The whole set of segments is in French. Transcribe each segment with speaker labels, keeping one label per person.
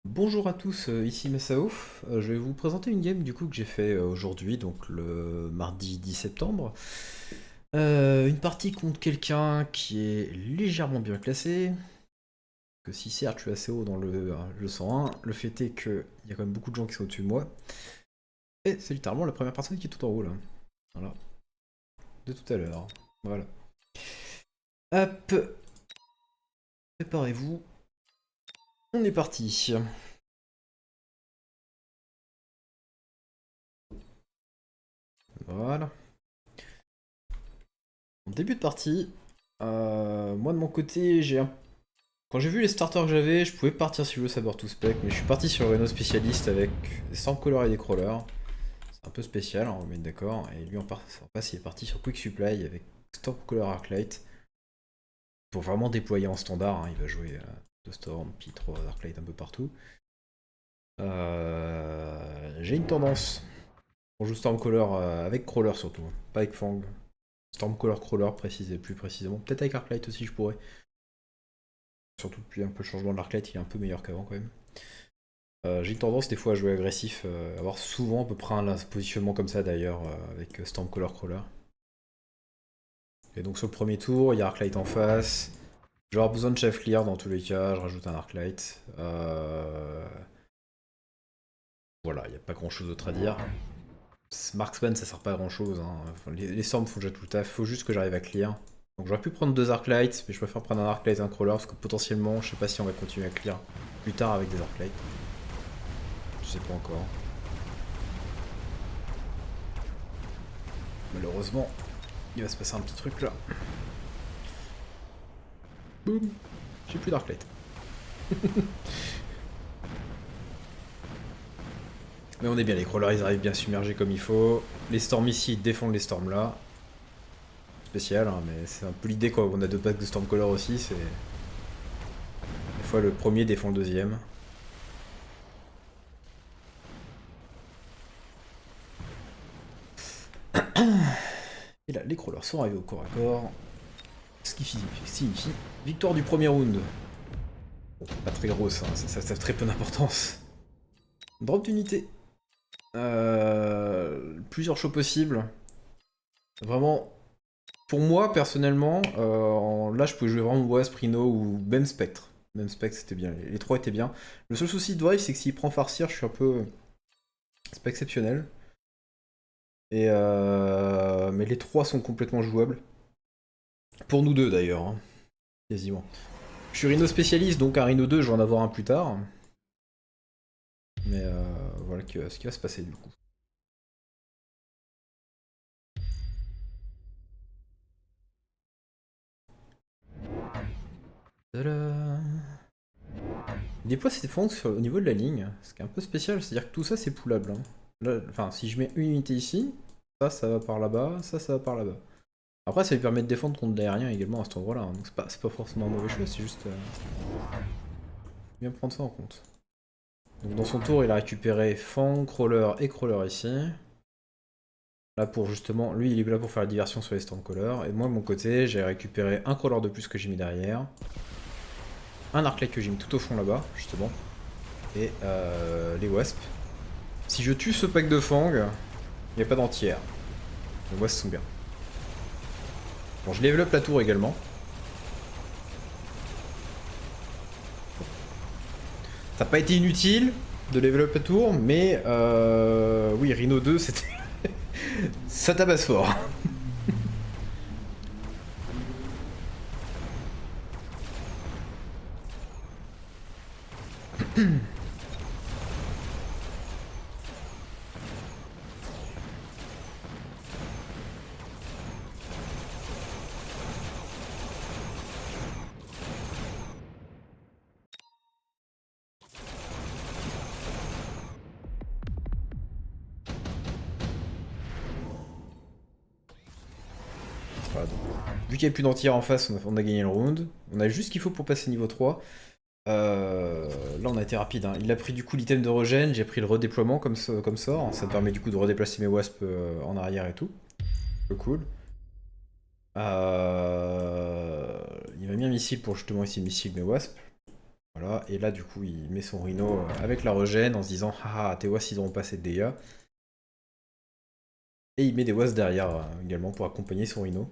Speaker 1: Bonjour à tous, ici Masao. Je vais vous présenter une game du coup que j'ai fait aujourd'hui, donc le mardi 10 septembre. Une partie contre quelqu'un qui est légèrement bien classé. Que si certes je suis assez haut dans le 101, le fait est qu'il y a quand même beaucoup de gens qui sont au-dessus de moi. Et c'est littéralement la première personne qui est tout en haut là. Voilà. De tout à l'heure. Voilà. Hop, préparez-vous. On est parti. Voilà. En début de partie, moi de mon côté, quand j'ai vu les starters que j'avais, je pouvais partir sur le Saber to Spec, mais je suis parti sur Reno spécialiste avec des Stormcaller et des Crawlers. C'est un peu spécial, hein, on va mettre d'accord. Et lui en passe, il est parti sur Quick Supply avec Stormcaller Arclight. Pour vraiment déployer en standard, hein, il va jouer de Storm, puis 3 Arclight un peu partout. J'ai une tendance. On joue Stormcaller avec Crawler surtout, hein, pas avec Fang. Stormcaller Crawler plus précisément. Peut-être avec Arclight aussi je pourrais. Surtout depuis un peu le changement de l'Arclight, il est un peu meilleur qu'avant quand même. J'ai une tendance des fois à jouer agressif, avoir souvent à peu près un positionnement comme ça d'ailleurs, avec Stormcaller Crawler. Et donc sur le premier tour, il y a Arclight en face. Je vais avoir besoin de Chef Clear dans tous les cas, je rajoute un Arclight. Voilà, il n'y a pas grand chose d'autre à dire. Marksman ça sert pas à grand chose, hein. Enfin, les Storms font déjà tout le taf, faut juste que j'arrive à clear. Donc j'aurais pu prendre deux Arclights, mais je préfère prendre un Arclight et un Crawler parce que potentiellement, je sais pas si on va continuer à clear plus tard avec des Arclights. Je sais pas encore. Malheureusement, il va se passer un petit truc là. Boum. J'ai plus d'Arclight. Mais on est bien, les crawlers ils arrivent bien submergés comme il faut. Les storms ici défendent les storms là. Spécial, hein, mais c'est un peu l'idée quoi. On a deux packs de Stormcaller aussi, c'est. Des fois le premier défend le deuxième. Et là, les crawlers sont arrivés au corps à corps. Ce qui signifie victoire du premier round. Bon, pas très grosse, hein, ça a très peu d'importance. Drop d'unité. Plusieurs choix possibles. Vraiment, pour moi, personnellement, là, je pouvais jouer vraiment Wasp, Rhino ou même Spectre. Même Spectre, c'était bien. Les trois étaient bien. Le seul souci de Drive, c'est que s'il prend Farseer, je suis un peu. C'est pas exceptionnel. Mais les trois sont complètement jouables. Pour nous deux, d'ailleurs. Hein, quasiment. Je suis Rhino spécialiste, donc un Rhino 2, je vais en avoir un plus tard. Mais voilà ce qui va se passer du coup. Tada. Des fois, c'est fond au niveau de la ligne, ce qui est un peu spécial, c'est-à-dire que tout ça, c'est poolable. Hein. Là, enfin, si je mets une unité ici, ça va par là-bas, ça va par là-bas. Après, ça lui permet de défendre contre l'aérien également à cet endroit-là, hein. Donc c'est pas forcément un mauvais choix, c'est juste bien prendre ça en compte. Donc dans son tour, il a récupéré Fang, Crawler et Crawler ici. Là pour justement, lui il est là pour faire la diversion sur les Stormcallers. Et moi de mon côté, j'ai récupéré un Crawler de plus que j'ai mis derrière. Un Arclight que j'ai mis tout au fond là-bas, justement. Et les Wasps. Si je tue ce pack de Fang, il n'y a pas d'entière. Les Wasps sont bien. Bon, je level up la tour également. Ça n'a pas été inutile de level up la tour, mais oui, Rhino 2, c'était. Ça tabasse fort. Voilà, donc, vu qu'il n'y a plus d'entière en face, on a gagné le round. On a juste ce qu'il faut pour passer niveau 3. Là, on a été rapide. Hein. Il a pris du coup l'item de regen, j'ai pris le redéploiement comme sort. Ça me permet du coup de redéplacer mes wasps en arrière et tout. C'est cool. Il m'a mis un missile pour justement essayer de missile mes wasps. Voilà, Voilà, et là du coup il met son Rhino avec la regen en se disant haha tes wasps ils auront pas assez de dégâts. Et il met des wasps derrière également pour accompagner son Rhino.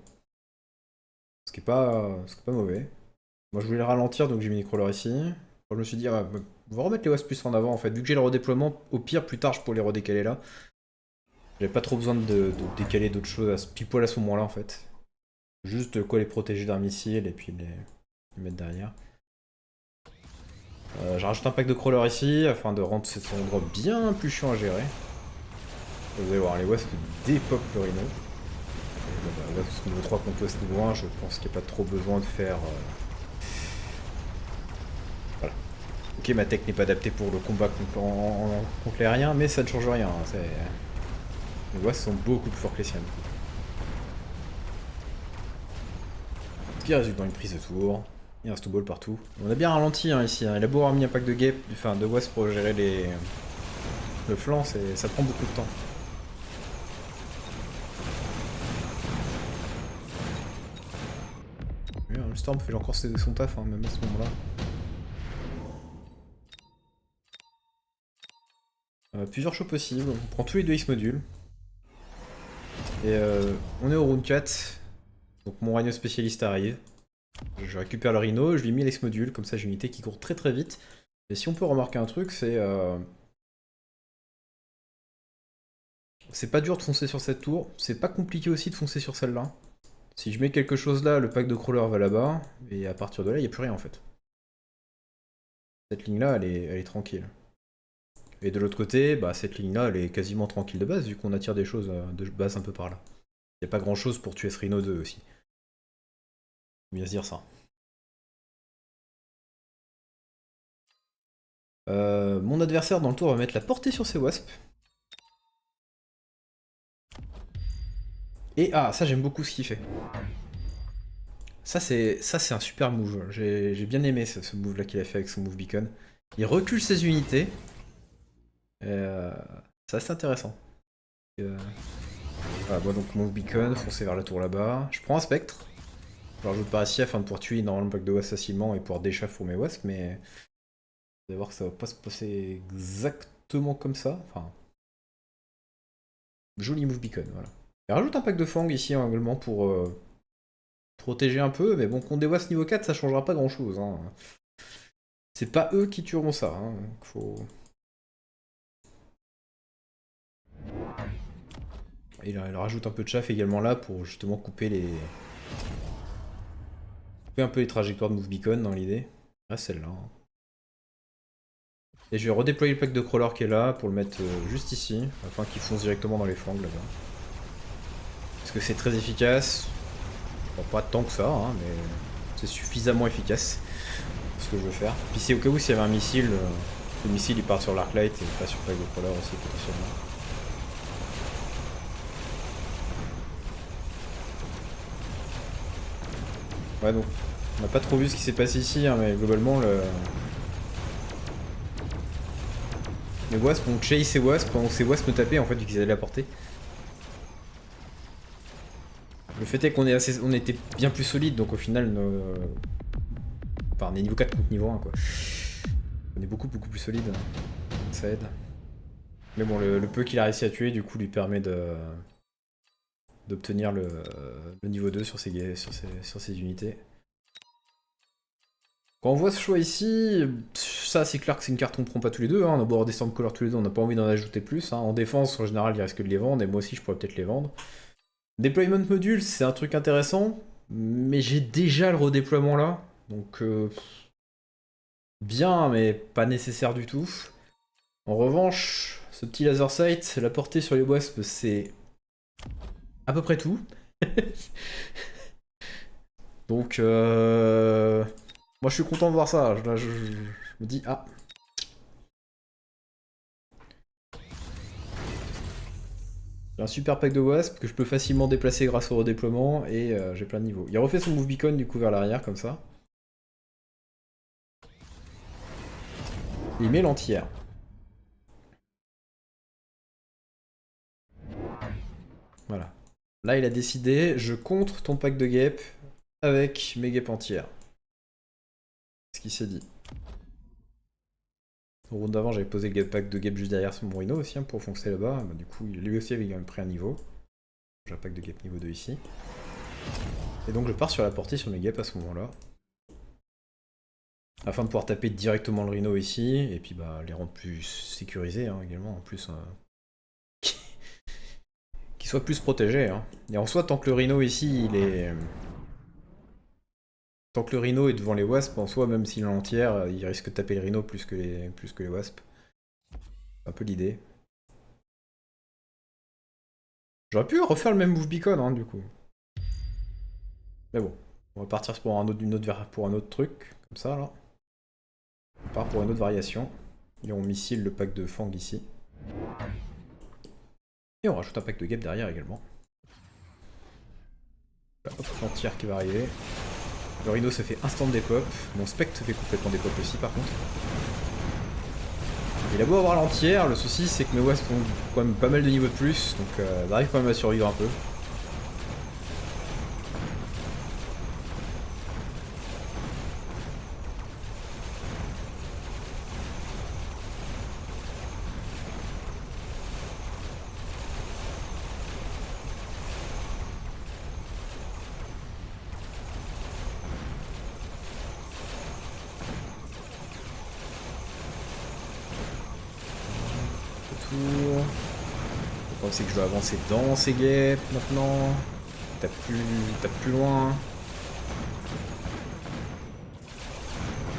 Speaker 1: Ce qui est pas mauvais. Moi je voulais le ralentir donc j'ai mis les crawlers ici. Moi, je me suis dit on va remettre les wasps plus en avant en fait. Vu que j'ai le redéploiement, au pire plus tard je pourrais les redécaler là. J'avais pas trop besoin de décaler d'autres choses pile poil à ce moment là en fait. Juste de quoi les protéger d'un missile et puis les mettre derrière. Je rajoute un pack de crawlers ici afin de rendre cet endroit bien plus chiant à gérer. Vous allez voir, les wasps dépopent le Rhino. Là, ce niveau 3 contre West niveau 1, je pense qu'il n'y a pas trop besoin de faire. Voilà. Ok, ma tech n'est pas adaptée pour le combat contre l'aérien, mais ça ne change rien. Hein, les wasps sont beaucoup plus forts que les siennes. Ce qui résulte dans une prise de tour. Il reste tout ball partout. On a bien ralenti hein, ici. Hein. Il a beau avoir mis un pack de guêpes, enfin de wasps pour gérer le flanc, ça prend beaucoup de temps. Le Storm fait encore son taf, hein, même à ce moment-là. Plusieurs choix possibles. On prend tous les deux X-modules. Et on est au round 4. Donc mon Rhino spécialiste arrive. Je récupère le Rhino, je lui mets l'X-module, comme ça j'ai une unité qui court très très vite. Et si on peut remarquer un truc, c'est pas dur de foncer sur cette tour, c'est pas compliqué aussi de foncer sur celle-là. Si je mets quelque chose là, le pack de crawler va là-bas, et à partir de là, il n'y a plus rien en fait. Cette ligne-là, elle est tranquille. Et de l'autre côté, bah, cette ligne-là, elle est quasiment tranquille de base, vu qu'on attire des choses de base un peu par là. Il n'y a pas grand-chose pour tuer ce Rhino 2 aussi. Faut bien se dire ça. Mon adversaire dans le tour va mettre la portée sur ses wasps. Et ah, ça j'aime beaucoup ce qu'il fait. Ça c'est un super move. J'ai bien aimé ce move là qu'il a fait avec son move beacon. Il recule ses unités. C'est assez intéressant. Voilà, moi donc move beacon, foncer vers la tour là-bas. Je prends un spectre. Je le rajoute par ici afin de pouvoir tuer normalement le pack de wasp facilement et pouvoir déchauffer mes wasps, mais vous allez voir que ça va pas se passer exactement comme ça. Enfin, joli move beacon, voilà. Et rajoute un pack de fang ici également pour protéger un peu, mais bon, contre des wasps niveau 4, ça changera pas grand chose. Hein. C'est pas eux qui tueront ça. Hein. Faut... Et il rajoute un peu de chaff également là pour justement couper un peu les trajectoires de Move Beacon dans l'idée. Ah, celle-là. Hein. Et je vais redéployer le pack de crawler qui est là pour le mettre juste ici, afin qu'il fonce directement dans les flancs là-bas. Parce que c'est très efficace. Bon, pas tant que ça, hein, mais c'est suffisamment efficace. C'est ce que je veux faire. Puis c'est au cas où s'il y avait un missile, le missile il part sur l'Arclight et pas sur le pack de crawler aussi potentiellement. Ouais, donc on n'a pas trop vu ce qui s'est passé ici, hein, mais globalement les wasps ont chase ces wasps pendant que ces wasps me tapaient en fait vu qu'ils avaient la portée. Le fait est qu'on on était bien plus solide donc au final enfin on est niveau 4 contre niveau 1 quoi. On est beaucoup plus solide, ça aide. Mais bon le peu qu'il a réussi à tuer du coup lui permet d'obtenir le niveau 2 sur ses unités. Quand on voit ce choix ici, ça c'est clair que c'est une carte qu'on prend pas tous les deux, hein. On a beau avoir des Stormcaller tous les deux, on n'a pas envie d'en ajouter plus. Hein. En défense, en général, il risque de les vendre, et moi aussi je pourrais peut-être les vendre. Deployment module, c'est un truc intéressant, mais j'ai déjà le redéploiement là, donc bien, mais pas nécessaire du tout. En revanche, ce petit laser sight, la portée sur les wasps, c'est à peu près tout. Donc, moi je suis content de voir ça. Là, je me dis, ah. J'ai un super pack de wasp que je peux facilement déplacer grâce au redéploiement et j'ai plein de niveaux. Il refait son move beacon du coup vers l'arrière comme ça. Et il met l'entière. Voilà. Là il a décidé, je contre ton pack de guêpes avec mes guêpes entières. Ce qu'il s'est dit. Au round d'avant, j'avais posé le pack de guêpes juste derrière mon rhino aussi hein, pour foncer là-bas. Bah, du coup, lui aussi avait quand même pris un niveau. J'ai un pack de guêpes niveau 2 ici. Et donc je pars sur la portée sur mes guêpes à ce moment-là. Afin de pouvoir taper directement le rhino ici, et puis bah les rendre plus sécurisés hein, également, en plus. Qu'il soit plus protégé. Hein. Et en soi, tant que le rhino ici, il est... Tant que le rhino est devant les wasps, en soi, même s'il est entière, il risque de taper le rhino plus que les wasps. C'est un peu l'idée. J'aurais pu refaire le même move beacon, hein, du coup. Mais bon, on va partir pour un autre truc, comme ça, là. On part pour une autre variation. Et on missile le pack de Fang ici. Et on rajoute un pack de guêpes derrière également. Là, hop, l'entière qui va arriver. Le rhino se fait instant dépop. Mon spectre se fait complètement dépop aussi par contre. Il a beau avoir l'entière, le souci c'est que mes wasps ont quand même pas mal de niveaux de plus, donc ils arrivent quand même à survivre un peu. Le problème c'est que je dois avancer dans ces guêpes maintenant. Tape plus loin.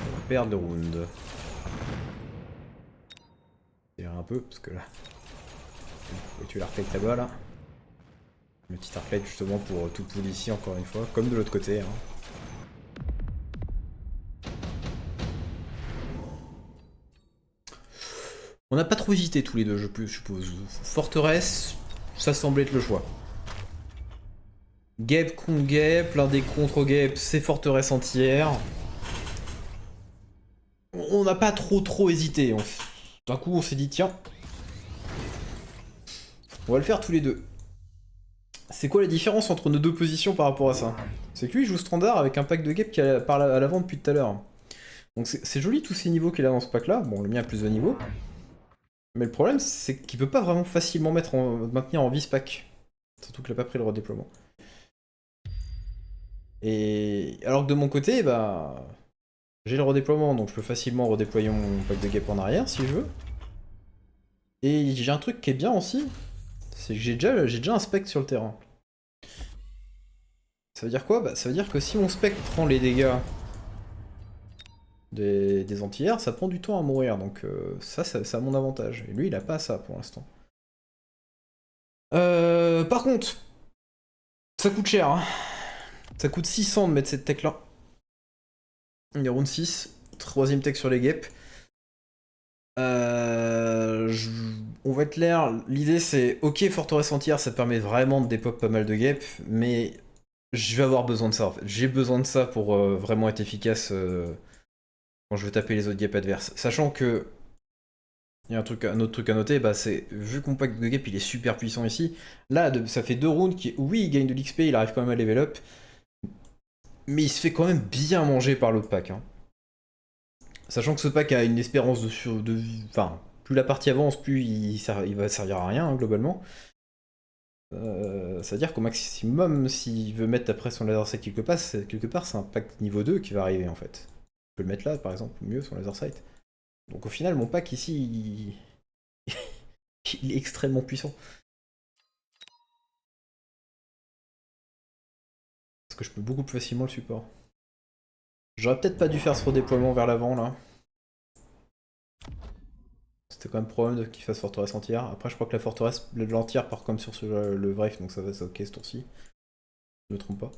Speaker 1: On va perdre le round. C'est un peu parce que là. On va tuer l'arcade là-bas là. Le petit arcade justement pour tout pull ici encore une fois, comme de l'autre côté. Hein. On n'a pas trop hésité tous les deux, je suppose. Forteresse, ça semblait être le choix. Guêpe contre guêpe, l'un des contre-guêpes, c'est forteresse entière. On n'a pas trop hésité. D'un coup, on s'est dit, tiens, on va le faire tous les deux. C'est quoi la différence entre nos deux positions par rapport à ça? C'est que lui, il joue standard avec un pack de guêpes qui est à l'avant depuis tout à l'heure. Donc c'est joli tous ces niveaux qu'il a dans ce pack-là. Bon, le mien a plus de niveaux. Mais le problème, c'est qu'il peut pas vraiment facilement maintenir en vie ce pack. Surtout qu'il a pas pris le redéploiement. Et alors que de mon côté, bah... J'ai le redéploiement, donc je peux facilement redéployer mon pack de guêpes en arrière si je veux. Et j'ai un truc qui est bien aussi, c'est que j'ai déjà un spectre sur le terrain. Ça veut dire quoi? Bah, ça veut dire que si mon spectre prend les dégâts des anti-airs, ça prend du temps à mourir, donc ça a mon avantage. Et lui, il a pas ça pour l'instant. Par contre, ça coûte cher. Hein. Ça coûte 600 de mettre cette tech là. Il y a round 6, troisième tech sur les guêpes. On va être clair, l'idée c'est, ok, forteresse entière, ça permet vraiment de dépop pas mal de guêpes, mais je vais avoir besoin de ça en fait. J'ai besoin de ça pour vraiment être efficace quand je veux taper les autres guêpes adverses. Sachant que, il y a un autre truc à noter, bah c'est, vu qu'on pack de guêpes il est super puissant ici, là ça fait 2 rounds qui, oui il gagne de l'XP, il arrive quand même à level up, mais il se fait quand même bien manger par l'autre pack. Hein. Sachant que ce pack a une espérance de vie, enfin, plus la partie avance, plus il va servir à rien, hein, globalement. Ça veut dire qu'au maximum, s'il veut mettre après son laser sight quelque part, c'est un pack niveau 2 qui va arriver, en fait. Je peux le mettre là, par exemple, mieux, son laser sight. Donc au final, mon pack ici, il est extrêmement puissant. Parce que je peux beaucoup plus facilement le support. J'aurais peut-être pas dû faire ce redéploiement vers l'avant, là. C'était quand même probable qu'il fasse forteresse entière. Après, je crois que la forteresse, l'entière part comme sur le Wraith, donc ça va être ok ce tour-ci. Je me trompe pas.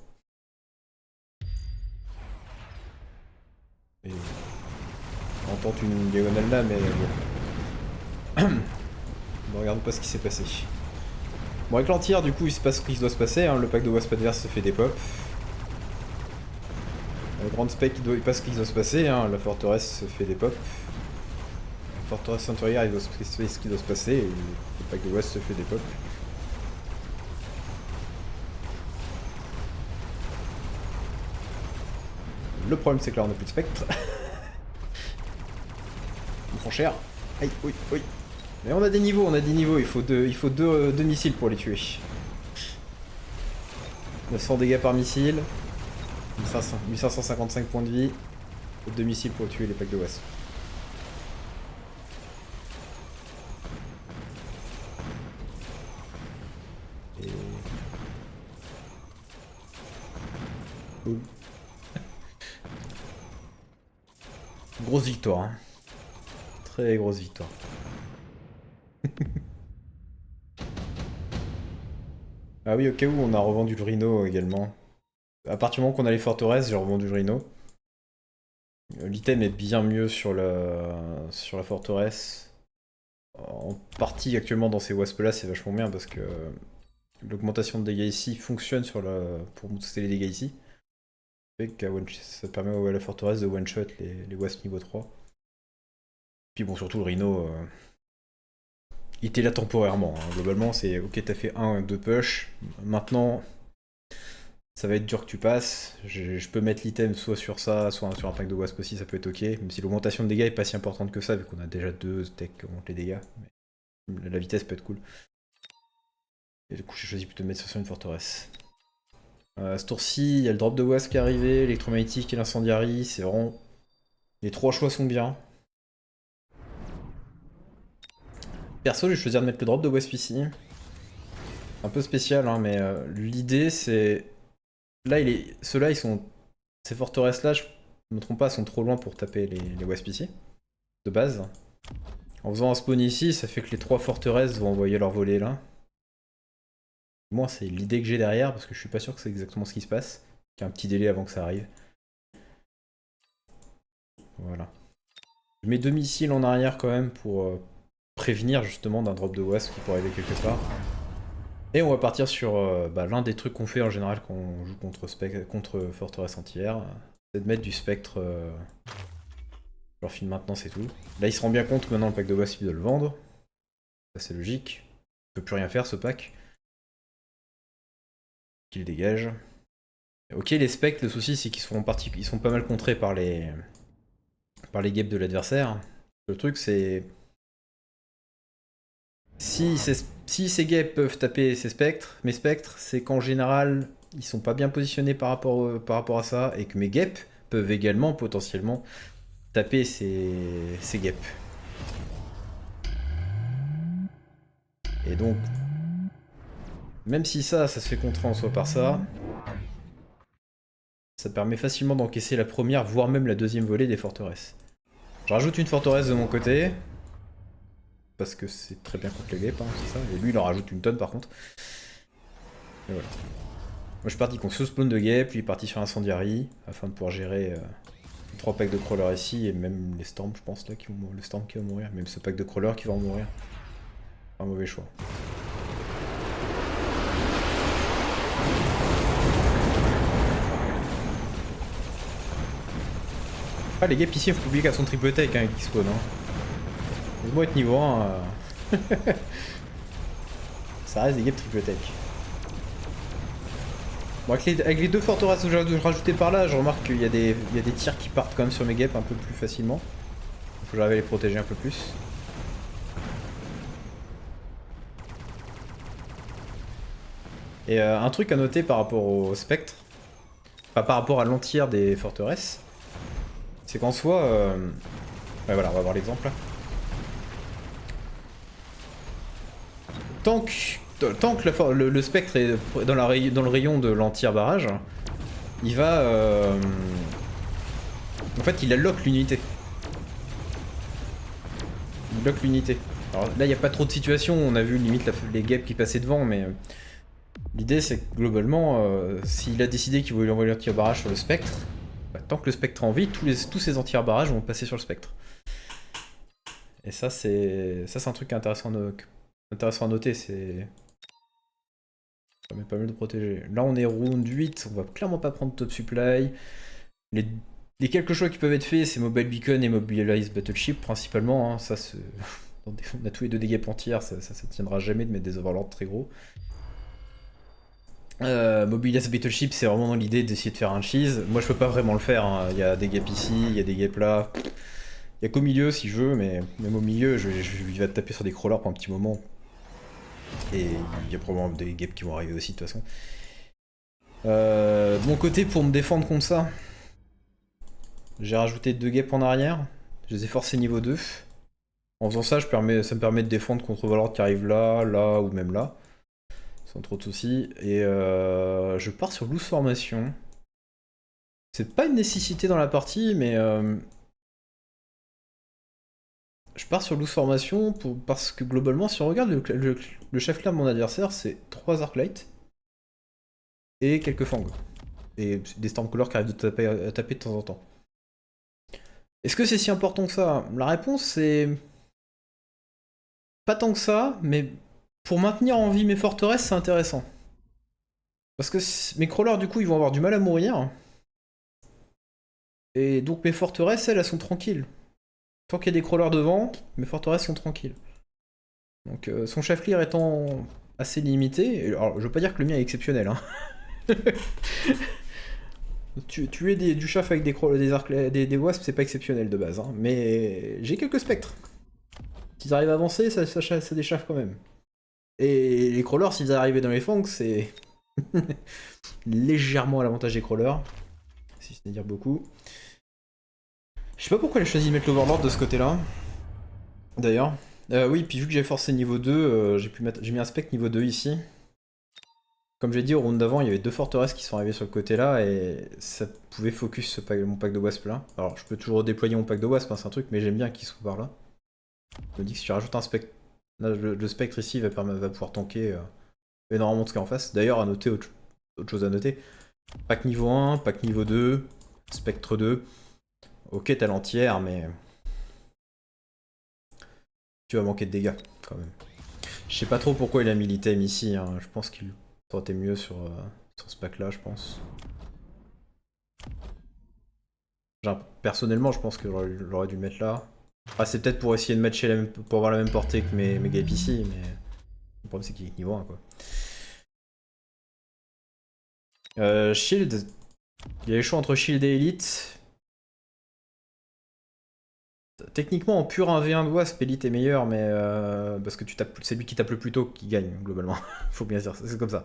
Speaker 1: Et... On tente une diagonale là, mais bon. On regarde pas ce qui s'est passé. Bon, avec l'entière, du coup, il se passe ce qui doit se passer. Hein. Le pack de Wasp adverse se fait des pop. Le Grand Spec, il passe ce qui doit se passer. Hein. La forteresse se fait des pop. Forteresse intérieure, il doit se passer ce qui doit se passer, et le pack de West se fait des pop. Le problème c'est que là on n'a plus de spectre. prend cher. Aïe, oui, oui. Mais on a des niveaux, il faut deux missiles pour les tuer. 900 dégâts par missile. 1555 points de vie. Et 2 missiles pour tuer les packs de wasp. Et... Cool. Grosse victoire. Hein. Très grosse victoire. Ah oui, au cas où, on a revendu le Rhino également. À partir du moment qu'on a les forteresses, j'ai revendu le Rhino. L'item est bien mieux sur la forteresse. En partie, actuellement, dans ces wasps là, c'est vachement bien parce que l'augmentation de dégâts ici fonctionne pour booster les dégâts ici. Ça permet à la forteresse de one-shot les wasps niveau 3. Puis bon, surtout le Rhino, il était là temporairement. Hein. Globalement, c'est ok, t'as fait 1-2 push. Maintenant, ça va être dur que tu passes. Je peux mettre l'item soit sur ça, soit sur un pack de wasp aussi, ça peut être ok. Même si l'augmentation de dégâts est pas si importante que ça, vu qu'on a déjà 2 decks qui augmentent les dégâts. Mais la vitesse peut être cool. Et du coup, j'ai choisi plutôt de mettre ça sur une forteresse. Ce tour-ci, il y a le drop de wasp qui est arrivé, l'électromagnétique et l'incendiary. C'est vraiment. Les 3 choix sont bien. Perso, je vais choisir de mettre le drop de wasp ici. Un peu spécial, hein, mais l'idée c'est. Là, ceux-là, ils sont. Ces forteresses-là, je me trompe pas, sont trop loin pour taper les wasps ici. De base. En faisant un spawn ici, ça fait que les 3 forteresses vont envoyer leur volée là. Moi, c'est l'idée que j'ai derrière, parce que je suis pas sûr que c'est exactement ce qui se passe. Il y a un petit délai avant que ça arrive. Voilà. Je mets 2 missiles en arrière quand même pour prévenir justement d'un drop de wasp qui pourrait arriver quelque part. Et on va partir sur l'un des trucs qu'on fait en général quand on joue contre forteresse entière, c'est de mettre du spectre. Je leur file maintenant, c'est tout. Là, il se rend bien compte que maintenant le pack de wasp il doit le vendre. Ça, c'est logique. Il peut plus rien faire ce pack. Qu'il dégage. Ok, les spectres, le souci c'est qu'ils sont pas mal contrés par les guêpes de l'adversaire. Le truc c'est. Si ces guêpes peuvent taper mes spectres, c'est qu'en général, ils sont pas bien positionnés par rapport à ça, et que mes guêpes peuvent également potentiellement taper ces guêpes. Et donc, même si ça se fait contrer en soi par ça, ça permet facilement d'encaisser la première, voire même la deuxième volée des forteresses. Je rajoute une forteresse de mon côté, parce que c'est très bien contre les guêpes, hein, c'est ça. Et lui, il en rajoute une tonne par contre. Et voilà. Moi, je suis parti contre ce spawn de guêpes, lui est parti sur Incendiary, afin de pouvoir gérer 3 packs de crawlers ici, et même les storms, je pense, là, qui vont mourir. Le storm qui va mourir, même ce pack de crawlers qui va en mourir. Un mauvais choix. Ah, les guêpes ici, il faut oublier qu'elles sont triple tech hein, qui spawn. Hein. Laisse-moi être niveau 1. Ça reste des guêpes triple tech. Bon, avec les 2 forteresses que j'ai rajoutées par là, je remarque qu'il y a des tirs qui partent quand même sur mes guêpes un peu plus facilement. Il faut que j'arrive à les protéger un peu plus. Et un truc à noter par rapport au spectre, enfin par rapport à l'entière des forteresses, c'est qu'en soi... Ouais voilà, on va voir l'exemple là. Tant que le spectre est dans le rayon de l'entière barrage, il va... En fait, il alloque l'unité. Il bloque l'unité. Alors là, il n'y a pas trop de situations, on a vu limite les guêpes qui passaient devant, mais... L'idée, c'est que globalement, s'il a décidé qu'il voulait envoyer l'anti-barrage sur le spectre, bah, tant que le spectre est en vie, tous ces anti-barrages vont passer sur le spectre. Et ça, c'est un truc intéressant à noter, c'est... Ça permet pas mal de protéger. Là, on est round 8, on va clairement pas prendre top supply. Les quelques choix qui peuvent être faits, c'est Mobile Beacon et Mobilize Battleship, principalement. Hein. Ça, on a tous les 2 des guêpes entières, ça tiendra jamais de mettre des overlords très gros. Mobilize Battleship, c'est vraiment l'idée d'essayer de faire un cheese. Moi, je peux pas vraiment le faire. Hein. Il y a des guêpes ici, il y a des guêpes là. Il y a qu'au milieu si je veux, mais même au milieu, il va te taper sur des crawlers pour un petit moment. Et il y a probablement des guêpes qui vont arriver aussi de toute façon. De mon côté, pour me défendre contre ça, j'ai rajouté 2 guêpes en arrière. Je les ai forcés niveau 2. En faisant ça, ça me permet de défendre contre Valor qui arrive là, là ou même là. Sans trop de soucis. Et je pars sur loose formation. C'est pas une nécessité dans la partie, mais je pars sur loose formation parce que globalement, si on regarde le chef là de mon adversaire, c'est 3 Arclight et quelques fangs. Et des Stormcallers qui arrivent à taper de temps en temps. Est-ce que c'est si important que ça? La réponse c'est pas tant que ça, mais pour maintenir en vie mes forteresses, c'est intéressant. Parce que mes crawlers, du coup, ils vont avoir du mal à mourir. Et donc mes forteresses, elles sont tranquilles. Tant qu'il y a des crawlers devant, mes forteresses sont tranquilles. Donc son chef-lire étant assez limité, alors je veux pas dire que le mien est exceptionnel, hein. Tuer du chaff avec des wasps, c'est pas exceptionnel de base, hein. Mais j'ai quelques spectres. S'ils arrivent à avancer, ça déchaffe quand même. Et les crawlers, s'ils arrivaient dans les fangs, c'est légèrement à l'avantage des crawlers. Si c'est dire beaucoup. Je sais pas pourquoi j'ai choisi de mettre l'Overlord de ce côté-là. D'ailleurs. Oui, puis vu que j'ai forcé niveau 2, j'ai mis un spec niveau 2 ici. Comme j'ai dit, au round d'avant, il y avait 2 forteresses qui sont arrivées sur le côté là et ça pouvait focus mon pack de wasp là. Alors je peux toujours déployer mon pack de wasp, hein, c'est un truc, mais j'aime bien qu'il soit par là. Je me dis que si je rajoute un spectre, là, le spectre ici va pouvoir tanker énormément de ce qu'il y a en face. D'ailleurs, à noter, autre chose à noter, pack niveau 1, pack niveau 2, spectre 2. Ok, t'as l'entière, mais tu vas manquer de dégâts quand même. Je sais pas trop pourquoi il a mis l'item ici, hein. Je pense qu'il aurait été mieux sur ce pack là, je pense. Genre, personnellement, je pense que j'aurais dû le mettre là. Ah, c'est peut-être pour essayer de matcher pour avoir la même portée que mes guêpes ici, mais le problème c'est qu'il est niveau 1 quoi. Shield. Il y a les choix entre Shield et Elite. Techniquement, en pur 1v1 de Wasp, Elite est meilleur, mais parce que c'est lui qui tape le plus tôt qui gagne, globalement. Faut bien dire, c'est comme ça.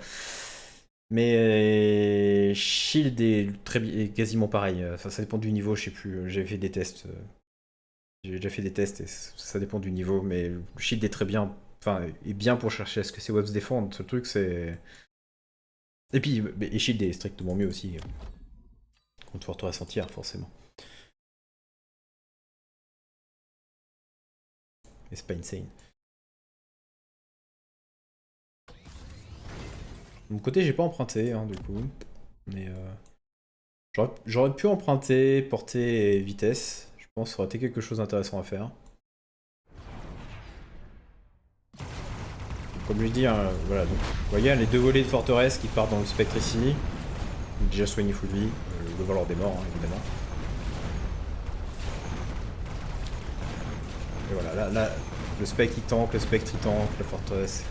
Speaker 1: Mais Shield est quasiment pareil. Enfin, ça dépend du niveau, je sais plus. J'ai fait des tests. J'ai déjà fait des tests et ça dépend du niveau, mais Shield est très bien. Enfin, est bien pour chercher à ce que ces Wasps défendent. Ce truc, c'est. Et puis, et Shield est strictement mieux aussi. Contre Forteresse entière, forcément. Et c'est pas insane. De mon côté, j'ai pas emprunté, hein, du coup. Mais j'aurais pu emprunter portée et vitesse. Je pense que ça aurait été quelque chose d'intéressant à faire. Comme je dis, hein, voilà. Donc, vous voyez, les 2 volets de forteresse qui partent dans le spectre ici. Déjà soigné full vie. Le Valor des morts, hein, évidemment. Et voilà, là, le spectre il tank, la forteresse.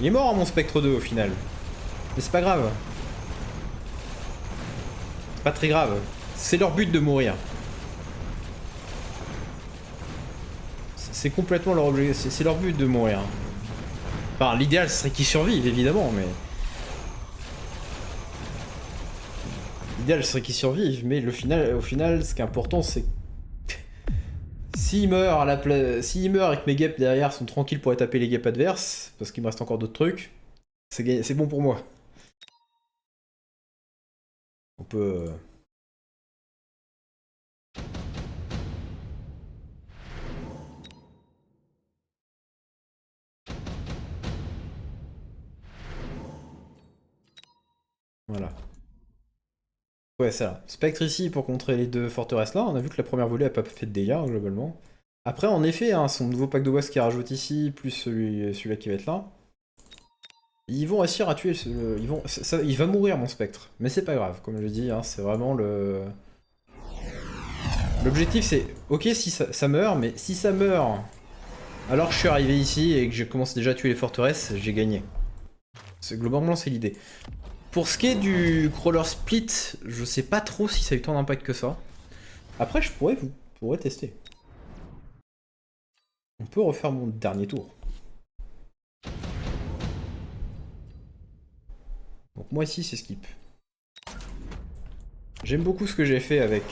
Speaker 1: Il est mort, hein, mon spectre 2 au final. Mais c'est pas grave. C'est pas très grave. C'est leur but de mourir. C'est complètement leur objectif. C'est leur but de mourir. Enfin, l'idéal serait qu'ils survivent, évidemment, mais. L'idéal serait qu'ils survivent, mais au final, ce qui est important, c'est. S'ils meurent et que mes guêpes derrière sont tranquilles pour aller taper les guêpes adverses, parce qu'il me reste encore d'autres trucs, c'est bon pour moi. On peut. Voilà. Ouais, c'est ça. Spectre ici pour contrer les 2 forteresses là. On a vu que la première volée a pas fait de dégâts, hein, globalement. Après, en effet, hein, son nouveau pack de wasp qui rajoute ici, plus celui-là qui va être là, ils vont réussir à tuer. Il va mourir, mon spectre. Mais c'est pas grave, comme je dis, hein, c'est vraiment le. L'objectif, c'est. Ok, si ça meurt, mais si ça meurt alors que je suis arrivé ici et que j'ai commencé déjà à tuer les forteresses, j'ai gagné. Globalement, c'est l'idée. Pour ce qui est du crawler split, je sais pas trop si ça a eu tant d'impact que ça. Après, je pourrais tester. On peut refaire mon dernier tour. Donc moi ici, c'est skip. J'aime beaucoup ce que j'ai fait avec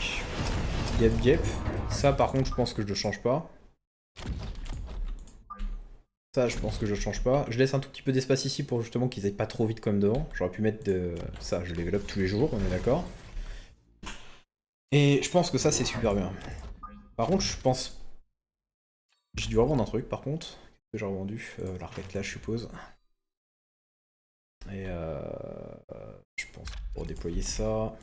Speaker 1: Gep Gep. Ça, par contre, je pense que je ne change pas. Ça, je pense que je change pas. Je laisse un tout petit peu d'espace ici pour justement qu'ils aillent pas trop vite comme devant. J'aurais pu mettre de... Ça, je level up tous les jours, on est d'accord. Et je pense que ça, c'est super bien. Par contre, je pense... J'ai dû revendre un truc, par contre. Qu'est-ce que j'ai revendu l'arcade là, je suppose. Et je pense pour déployer ça...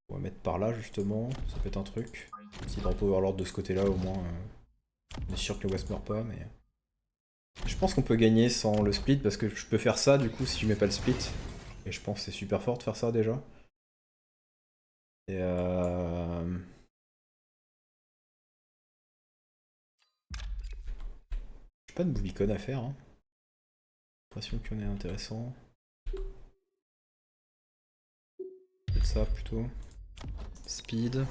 Speaker 1: On va mettre par là, justement. Ça peut être un truc. Si dans Overlord de ce côté-là, au moins... On est sûr que le West meurt pas, mais... Je pense qu'on peut gagner sans le split, parce que je peux faire ça, du coup, si je mets pas le split. Et je pense que c'est super fort de faire ça, déjà. Et j'ai pas de Boubicon à faire, hein. J'ai l'impression qu'il y en a intéressant. Peut-être ça, plutôt. Speed.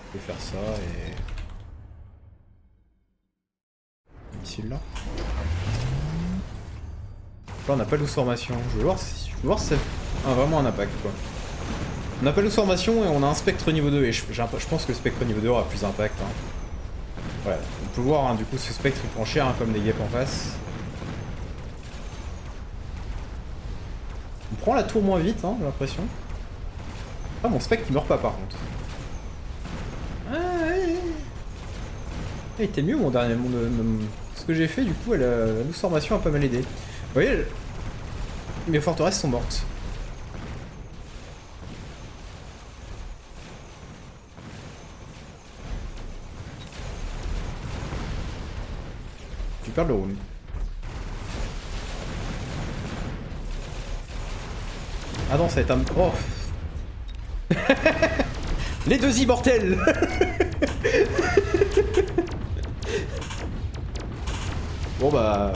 Speaker 1: Je peux faire ça, et... Missile là. Là, on n'a pas de formation. Je veux voir si ça a vraiment un impact, quoi. On n'a pas de formation et on a un spectre niveau 2. Et je pense que le spectre niveau 2 aura plus d'impact. Hein. Voilà. On peut voir, hein, du coup, ce spectre il prend cher, hein, comme des guêpes en face. On prend la tour moins vite, hein, j'ai l'impression. Ah, mon spectre il meurt pas par contre. Ah, ouais. Il était mieux mon dernier. Ce que j'ai fait, du coup, la loose formation a pas mal aidé. Vous voyez, mes forteresses sont mortes. Tu perds le round. Ah non, ça va être un... Oh. Les deux immortels. Bon bah...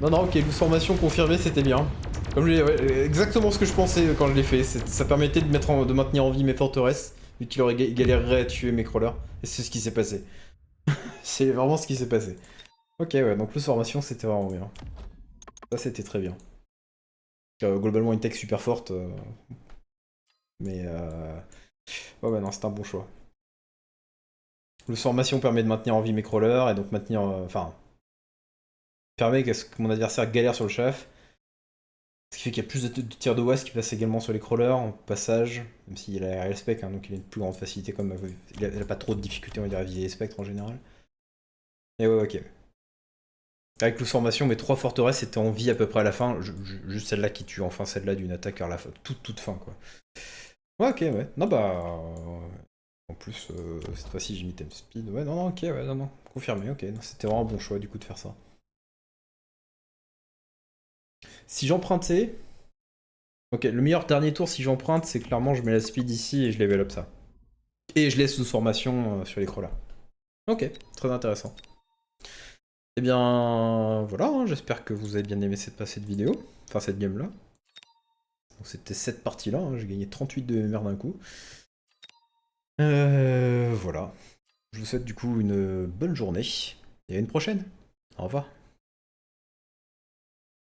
Speaker 1: Non, non, ok, loose formation confirmée, c'était bien. Comme exactement ce que je pensais quand je l'ai fait. Ça permettait de maintenir en vie mes forteresses, vu qu'il aurait galéré à tuer mes crawlers. Et c'est ce qui s'est passé. C'est vraiment ce qui s'est passé. Ok, ouais, donc loose formation, c'était vraiment bien. Ça, c'était très bien. Globalement, une tech super forte. Mais... Ouais, ouais, non, c'est un bon choix. Loose formation permet de maintenir en vie mes crawlers, et donc maintenir... Enfin... permet que mon adversaire galère sur le chef. Ce qui fait qu'il y a plus de tirs de Wasp qui passent également sur les crawlers en passage, même s'il a RL spec, hein, donc il a une plus grande facilité comme il a pas trop de difficultés on va dire à viser les spectres en général. Et ouais, ok. Avec loose formation, mes 3 forteresses étaient en vie à peu près à la fin, juste celle-là qui tue enfin celle-là d'une attaque à la fin, toute fin quoi. Ouais, ok, ouais. Non bah... En plus, cette fois-ci j'ai mis time speed. Ouais, non, non, ok, ouais, non, non. Confirmé, ok. C'était vraiment un bon choix du coup de faire ça. Si j'empruntais... Ok, le meilleur dernier tour si j'emprunte, c'est clairement je mets la speed ici et je level up ça. Et je laisse sous formation sur les crawlers. Ok, très intéressant. Eh bien, voilà, hein, j'espère que vous avez bien aimé cette vidéo. Enfin, cette game-là. C'était cette partie-là, hein, j'ai gagné 38 de MMR d'un coup. Voilà. Je vous souhaite du coup une bonne journée. Et à une prochaine. Au revoir.